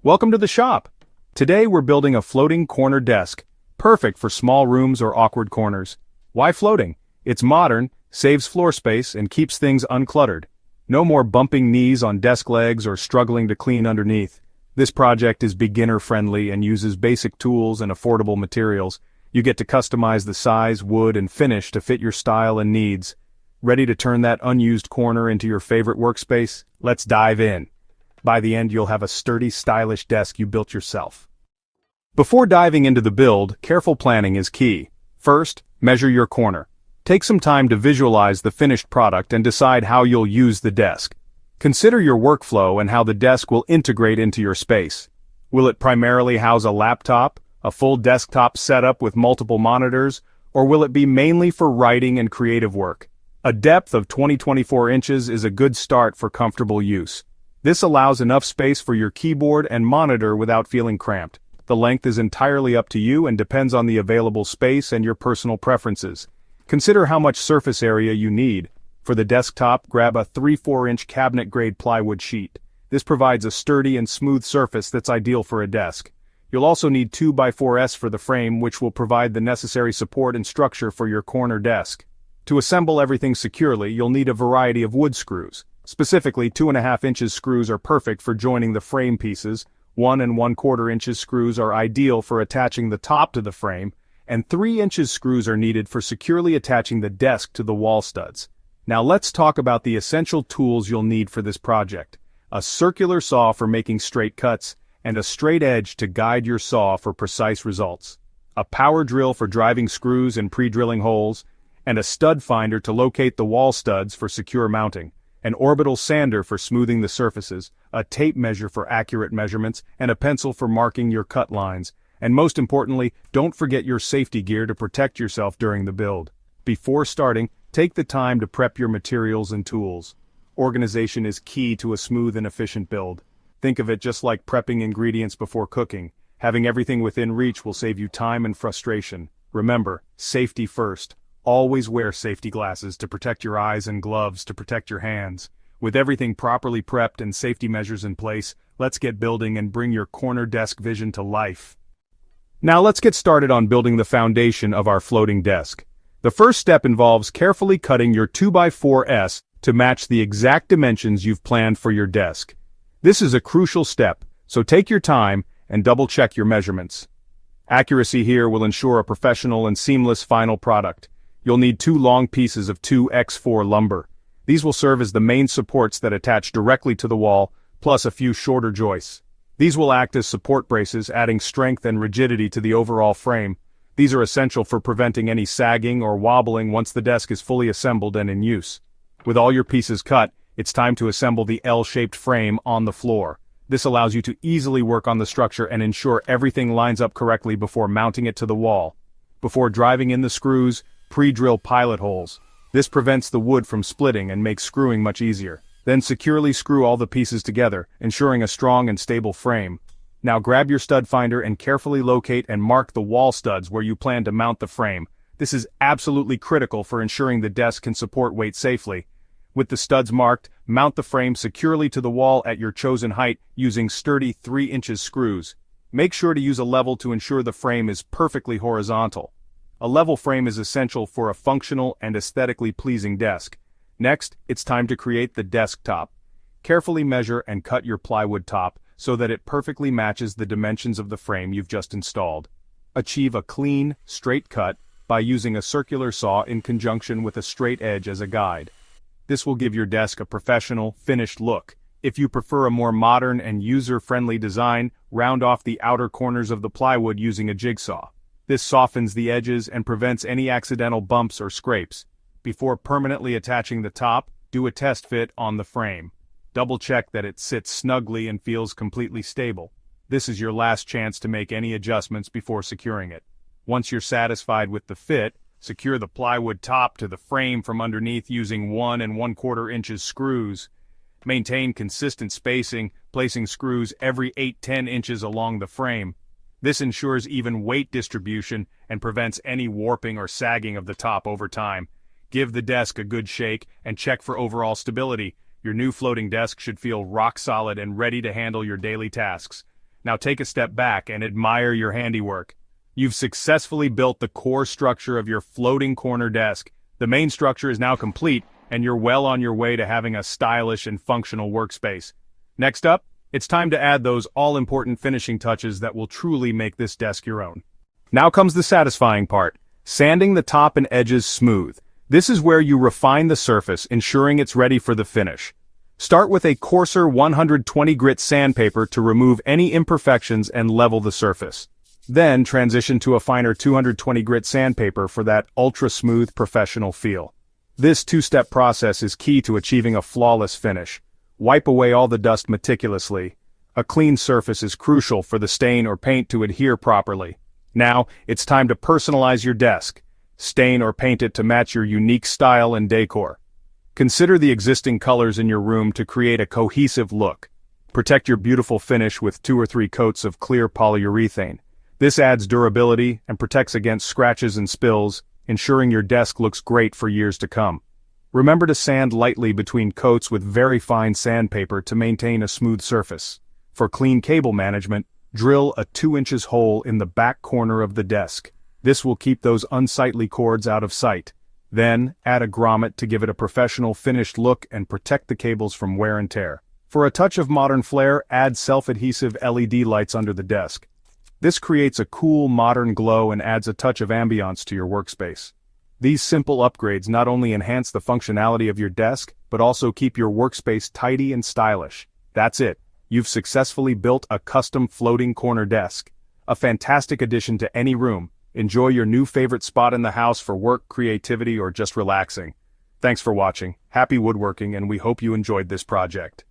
Welcome to the shop. Today we're building a floating corner desk, perfect for small rooms or awkward corners. Why floating? It's modern, saves floor space, and keeps things uncluttered. No more bumping knees on desk legs or struggling to clean underneath. This project is beginner-friendly and uses basic tools and affordable materials. You get to customize the size, wood, and finish to fit your style and needs. Ready to turn that unused corner into your favorite workspace? Let's dive in. By the end, you'll have a sturdy, stylish desk you built yourself. Before diving into the build, careful planning is key. First, measure your corner. Take some time to visualize the finished product and decide how you'll use the desk. Consider your workflow and how the desk will integrate into your space. Will it primarily house a laptop, a full desktop setup with multiple monitors, or will it be mainly for writing and creative work? A depth of 20-24 inches is a good start for comfortable use. This allows enough space for your keyboard and monitor without feeling cramped. The length is entirely up to you and depends on the available space and your personal preferences. Consider how much surface area you need. For the desktop, grab a 3-4-inch cabinet-grade plywood sheet. This provides a sturdy and smooth surface that's ideal for a desk. You'll also need 2x4s for the frame, which will provide the necessary support and structure for your corner desk. To assemble everything securely, you'll need a variety of wood screws. Specifically, 2.5 inches screws are perfect for joining the frame pieces, 1 1/4 inches screws are ideal for attaching the top to the frame, and 3 inches screws are needed for securely attaching the desk to the wall studs. Now let's talk about the essential tools you'll need for this project. A circular saw for making straight cuts, and a straight edge to guide your saw for precise results. A power drill for driving screws and pre-drilling holes, and a stud finder to locate the wall studs for secure mounting. An orbital sander for smoothing the surfaces, a tape measure for accurate measurements, and a pencil for marking your cut lines. And most importantly, don't forget your safety gear to protect yourself during the build. Before starting, take the time to prep your materials and tools. Organization is key to a smooth and efficient build. Think of it just like prepping ingredients before cooking. Having everything within reach will save you time and frustration. Remember, safety first. Always wear safety glasses to protect your eyes and gloves to protect your hands. With everything properly prepped and safety measures in place, let's get building and bring your corner desk vision to life. Now let's get started on building the foundation of our floating desk. The first step involves carefully cutting your 2x4s to match the exact dimensions you've planned for your desk. This is a crucial step, so take your time and double-check your measurements. Accuracy here will ensure a professional and seamless final product. You'll need 2 long pieces of 2x4 lumber. These will serve as the main supports that attach directly to the wall, plus a few shorter joists. These will act as support braces, adding strength and rigidity to the overall frame. These are essential for preventing any sagging or wobbling once the desk is fully assembled and in use. With all your pieces cut, it's time to assemble the L-shaped frame on the floor. This allows you to easily work on the structure and ensure everything lines up correctly before mounting it to the wall. Before driving in the screws, pre-drill pilot holes. This prevents the wood from splitting and makes screwing much easier. Then securely screw all the pieces together, ensuring a strong and stable frame. Now grab your stud finder and carefully locate and mark the wall studs where you plan to mount the frame. This is absolutely critical for ensuring the desk can support weight safely. With the studs marked, mount the frame securely to the wall at your chosen height using sturdy 3 inches screws. Make sure to use a level to ensure the frame is perfectly horizontal. A level frame is essential for a functional and aesthetically pleasing desk. Next, it's time to create the desk top. Carefully measure and cut your plywood top so that it perfectly matches the dimensions of the frame you've just installed. Achieve a clean, straight cut by using a circular saw in conjunction with a straight edge as a guide. This will give your desk a professional, finished look. If you prefer a more modern and user-friendly design, round off the outer corners of the plywood using a jigsaw. This softens the edges and prevents any accidental bumps or scrapes. Before permanently attaching the top, do a test fit on the frame. Double-check that it sits snugly and feels completely stable. This is your last chance to make any adjustments before securing it. Once you're satisfied with the fit, secure the plywood top to the frame from underneath using 1 1/4 inches screws. Maintain consistent spacing, placing screws every 8-10 inches along the frame. This ensures even weight distribution and prevents any warping or sagging of the top over time. Give the desk a good shake and check for overall stability. Your new floating desk should feel rock solid and ready to handle your daily tasks. Now take a step back and admire your handiwork. You've successfully built the core structure of your floating corner desk. The main structure is now complete, and you're well on your way to having a stylish and functional workspace. Next up, it's time to add those all-important finishing touches that will truly make this desk your own. Now comes the satisfying part, sanding the top and edges smooth. This is where you refine the surface, ensuring it's ready for the finish. Start with a coarser 120 grit sandpaper to remove any imperfections and level the surface. Then transition to a finer 220 grit sandpaper for that ultra-smooth professional feel. This two-step process is key to achieving a flawless finish. Wipe away all the dust meticulously. A clean surface is crucial for the stain or paint to adhere properly. Now, it's time to personalize your desk. Stain or paint it to match your unique style and decor. Consider the existing colors in your room to create a cohesive look. Protect your beautiful finish with 2 or 3 coats of clear polyurethane. This adds durability and protects against scratches and spills, ensuring your desk looks great for years to come. Remember to sand lightly between coats with very fine sandpaper to maintain a smooth surface. For clean cable management, drill a 2 inches hole in the back corner of the desk. This will keep those unsightly cords out of sight. Then, add a grommet to give it a professional finished look and protect the cables from wear and tear. For a touch of modern flair, add self-adhesive LED lights under the desk. This creates a cool, modern glow and adds a touch of ambiance to your workspace. These simple upgrades not only enhance the functionality of your desk, but also keep your workspace tidy and stylish. That's it. You've successfully built a custom floating corner desk. A fantastic addition to any room. Enjoy your new favorite spot in the house for work, creativity, or just relaxing. Thanks for watching. Happy woodworking, and we hope you enjoyed this project.